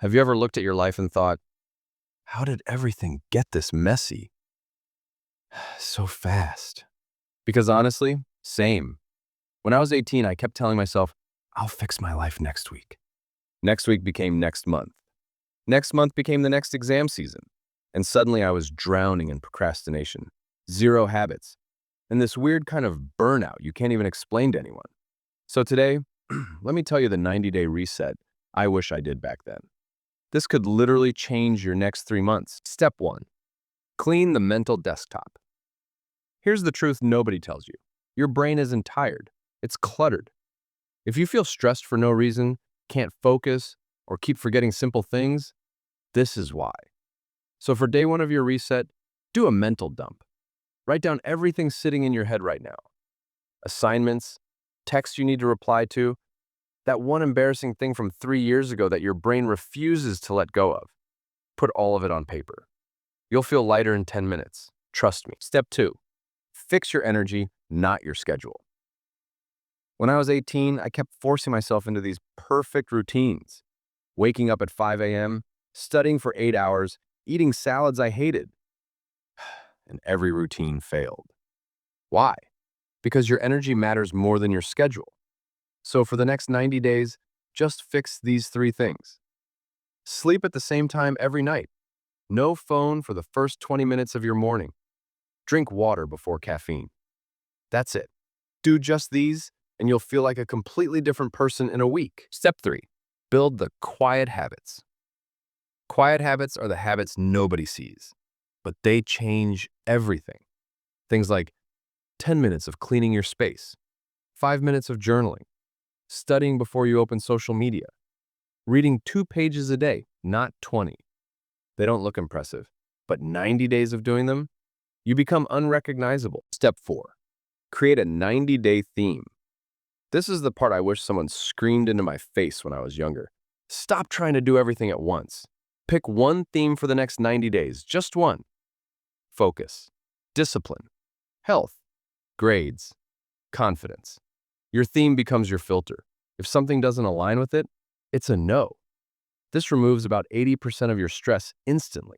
Have you ever looked at your life and thought, how did everything get this messy so fast? Because honestly, same. When I was 18, I kept telling myself, I'll fix my life next week. Next week became next month. Next month became the next exam season. And suddenly I was drowning in procrastination, zero habits, and this weird kind of burnout you can't even explain to anyone. So today, let me tell you the 90-day reset I wish I did back then. This could literally change your next 3 months. Step 1. Clean the mental desktop. Here's the truth nobody tells you. Your brain isn't tired. It's cluttered. If you feel stressed for no reason, can't focus, or keep forgetting simple things, this is why. So for day 1 of your reset, do a mental dump. Write down everything sitting in your head right now. Assignments, texts you need to reply to, that one embarrassing thing from 3 years ago that your brain refuses to let go of. Put all of it on paper. You'll feel lighter in 10 minutes. Trust me. Step 2. Fix your energy, not your schedule. When I was 18, I kept forcing myself into these perfect routines. Waking up at 5 a.m., studying for 8 hours, eating salads I hated. And every routine failed. Why? Because your energy matters more than your schedule. So for the next 90 days, just fix these 3 things. Sleep at the same time every night. No phone for the first 20 minutes of your morning. Drink water before caffeine. That's it. Do just these, and you'll feel like a completely different person in a week. Step 3. Build the quiet habits. Quiet habits are the habits nobody sees, but they change everything. Things like 10 minutes of cleaning your space, 5 minutes of journaling, studying before you open social media, reading 2 pages a day, not 20. They don't look impressive, but 90 days of doing them, you become unrecognizable. Step 4. Create a 90-day theme. This is the part I wish someone screamed into my face when I was younger. Stop trying to do everything at once. Pick one theme for the next 90 days, just one. Focus, discipline, health, grades, confidence. Your theme becomes your filter. If something doesn't align with it, it's a no. This removes about 80% of your stress instantly.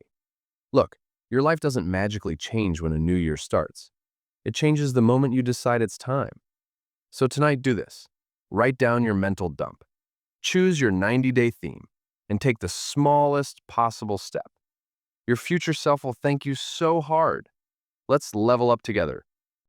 Look, your life doesn't magically change when a new year starts. It changes the moment you decide it's time. So tonight, do this. Write down your mental dump. Choose your 90-day theme and take the smallest possible step. Your future self will thank you so hard. Let's level up together.